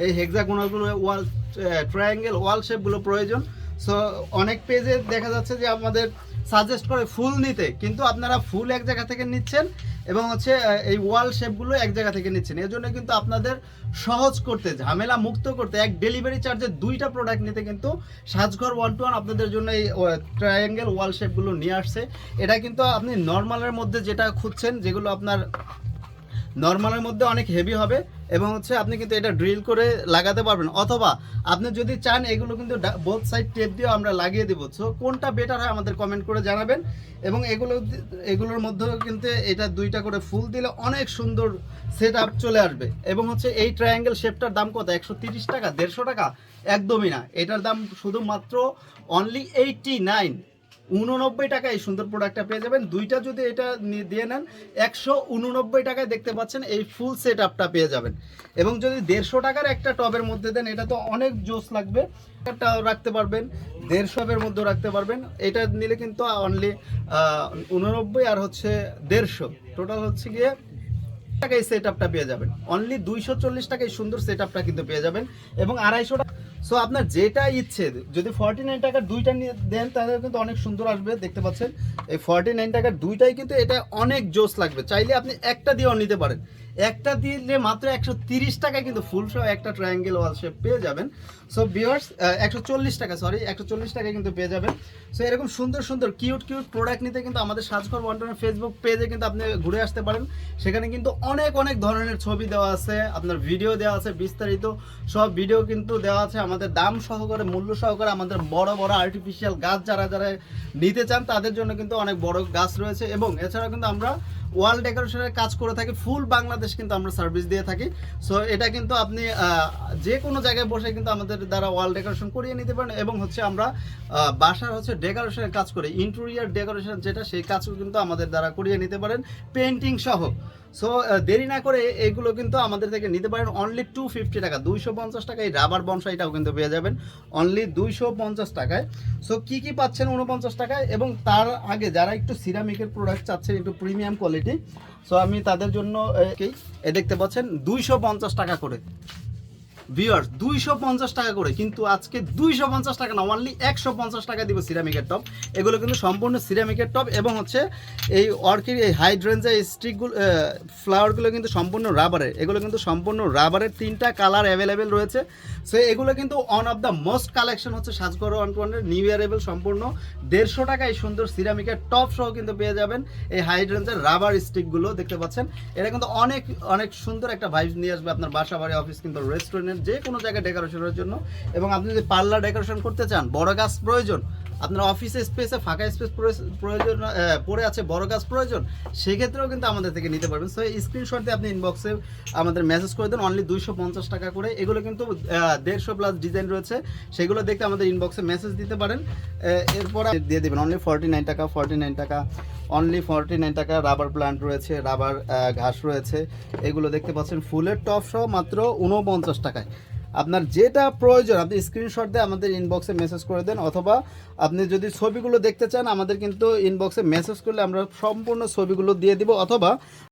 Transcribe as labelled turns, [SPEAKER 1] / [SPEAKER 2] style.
[SPEAKER 1] এই হেক্সাগোনালগুলো ওয়াল ট্রায়াঙ্গেল ওয়াল শেপগুলো প্রয়োজন। সো অনেক পেজে দেখা যাচ্ছে যে আমাদের সাজেস্ট করে ফুল নিতে, কিন্তু আপনারা ফুল এক জায়গা থেকে নিচ্ছেন এবং হচ্ছে এই ওয়াল শেপগুলো এক জায়গা থেকে নিচ্ছেন। এর জন্য কিন্তু আপনাদের সহজ করতে, ঝামেলা মুক্ত করতে, এক ডেলিভারি চার্জে 2টা প্রোডাক্ট নিতে কিন্তু সাজঘর 1-to-1 আপনাদের জন্য এই ট্রায়াঙ্গেল ওয়াল শেপগুলো নিয়ে আসছে। এটা কিন্তু আপনি নর্মালের মধ্যে যেটা খুঁজছেন, যেগুলো আপনার নর্মালের মধ্যে অনেক হেভি হবে এবং হচ্ছে আপনি কিন্তু এটা ড্রিল করে লাগাতে পারবেন, অথবা আপনি যদি চান এগুলো কিন্তু বোথ সাইড টেপ দিয়েও আমরা লাগিয়ে দেবো। সো কোনটা বেটার হয় আমাদের কমেন্ট করে জানাবেন। এবং এগুলোর মধ্যেও কিন্তু এটা 2টা করে ফুল দিলে অনেক সুন্দর সেট আপ চলে আসবে। এবং হচ্ছে এই ট্রায়াঙ্গেল শেপটার দাম কত? 130 টাকা, 150 টাকা? একদমই না, এটার দাম শুধুমাত্র অনলি 89 টাকায় এই সুন্দর প্রোডাক্টটা পেয়ে যাবেন। 2টা যদি এটা দিয়ে নেন 189 টাকায় দেখতে পাচ্ছেন এই ফুল সেট আপটা পেয়ে যাবেন। এবং যদি 150 টাকার একটা টবের মধ্যে দেন, এটা তো অনেক জোস লাগবে, একটা রাখতে পারবেন, 150 মধ্যে রাখতে পারবেন। এটা নিলে কিন্তু অনলি 89 আর হচ্ছে 150, টোটাল হচ্ছে গিয়ে টাকায় সেট আপটা পেয়ে যাবেন। অনলি 240 টাকায় সুন্দর সেট আপটা কিন্তু পেয়ে যাবেন এবং 250 টাকা। সো আপনার যেটা ইচ্ছে, যদি 49 টাকার 2টা নিয়ে দেন তাহলে কিন্তু অনেক সুন্দর আসবে। দেখতে পাচ্ছেন এই 49 টাকার 2টাই কিন্তু এটা অনেক জোস লাগবে। চাইলে আপনি একটা দিয়েও নিতে পারেন, একটা দিলে মাত্র 130 টাকায় কিন্তু ফুল সহ একটা ট্রায়াঙ্গেল ওয়াল শেপ পেয়ে যাবেন। সো ভিউয়ার্স 140 টাকা, সরি 140 টাকায় কিন্তু পেয়ে যাবেন। সো এরকম সুন্দর সুন্দর কিউট প্রোডাক্ট নিতে কিন্তু আমাদের সাজঘর 1-to-1 ফেসবুক পেজে কিন্তু আপনি ঘুরে আসতে পারেন। সেখানে কিন্তু অনেক অনেক ধরনের ছবি দেওয়া আছে, আপনার ভিডিও দেওয়া আছে, বিস্তারিত সব ভিডিও কিন্তু দেওয়া আছে। আমাদের দাম সহকারে, মূল্য সহকারে, আমাদের বড় বড় আর্টিফিশিয়াল গাছ যারা যারা নিতে চান তাদের জন্য কিন্তু অনেক বড় গাছ রয়েছে। এবং এছাড়াও কিন্তু আমরা ওয়াল ডেকোরেশনের কাজ করে থাকি, ফুল বাংলাদেশ কিন্তু আমরা সার্ভিস দিয়ে থাকি। সো এটা কিন্তু আপনি যে কোনো জায়গায় বসে কিন্তু আমাদের দ্বারা ওয়াল ডেকোরেশন করিয়ে নিতে পারেন। এবং হচ্ছে আমরা বাসার হচ্ছে ডেকোরেশনের কাজ করি, ইন্টেরিয়র ডেকোরেশন যেটা, সেই কাজও কিন্তু আমাদের দ্বারা করিয়ে নিতে পারেন, পেন্টিং সহ। সো দেরি না করে এগুলো কিন্তু আমাদের থেকে নিতে পারেন অনলি 250 টাকা, 250 টাকায়। রাবার বনসাইটাও কিন্তু পেয়ে যাবেন অনলি 250 টাকায়। সো কি কি পাচ্ছেন 49 টাকায়। এবং তার আগে যারা একটু সিরামিকের প্রোডাক্ট চাচ্ছেন, একটু প্রিমিয়াম কোয়ালিটি, সো আমি তাদের জন্য দেখতে পাচ্ছেন 250 টাকা করে। ভিউয়ার্স 250 টাকা করে, কিন্তু আজকে 250 টাকা না, অনলি 150 টাকা দিব সিরামিকের টপ। এগুলো কিন্তু সম্পূর্ণ সিরামিকের টপ এবং হচ্ছে এই অর্কিড, এই হাইড্রেঞ্জা স্টিকগুলো, ফ্লাওয়ারগুলো কিন্তু সম্পূর্ণ রাবারের। এগুলো কিন্তু সম্পূর্ণ রাবারের, 3টা কালার অ্যাভেলেবেল রয়েছে। সো এগুলো কিন্তু one of the most collection হচ্ছে সাজঘর 1-to-1 নিউ ইয়ারেবল। সম্পূর্ণ 150 টাকায় সুন্দর সিরামিকের টপ সহ কিন্তু পেয়ে যাবেন এই হাইড্রেঞ্জার রাবার স্টিকগুলো। দেখতে পাচ্ছেন এটা কিন্তু অনেক অনেক সুন্দর একটা ভাইব নিয়ে আসবে আপনার বাসা, বাড়ি, অফিস কিংবা রেস্টুরেন্ট, যে কোনো জায়গায় ডেকোরেশনের জন্য। এবং আপনি যদি পার্লার ডেকোরেশন করতে চান, বড় গাছ প্রয়োজন, আপনার অফিসে স্পেসে ফাঁকা স্পেস প্রয়োজন পড়ে আছে, বড় গাছ প্রয়োজন, সেক্ষেত্রেও কিন্তু আমাদের থেকে নিতে পারবেন। সো এই স্ক্রিনশট দিয়ে আপনি ইনবক্সে আমাদের মেসেজ করে দেন, অনলি 250 টাকা করে। এগুলো কিন্তু 150+ ডিজাইন রয়েছে, সেগুলো দেখতে আমাদের ইনবক্সে মেসেজ দিতে পারেন। এরপর দিয়ে দেবেন অনলি 49 টাকা, 49 টাকা, অনলি 49 টাকা। রাবার প্লান্ট রয়েছে, রাবার ঘাস রয়েছে, এগুলো দেখতে পাচ্ছেন ফুলের টপ সহ মাত্র 49 টাকায়। আপনার যেটা প্রয়োজন আপনি স্ক্রিনশট দিয়ে আমাদের ইনবক্সে মেসেজ করে দেন, অথবা আপনি যদি ছবিগুলো দেখতে চান আমাদের কিন্তু ইনবক্সে মেসেজ করলে আমরা সম্পূর্ণ ছবিগুলো দিয়ে দিব, অথবা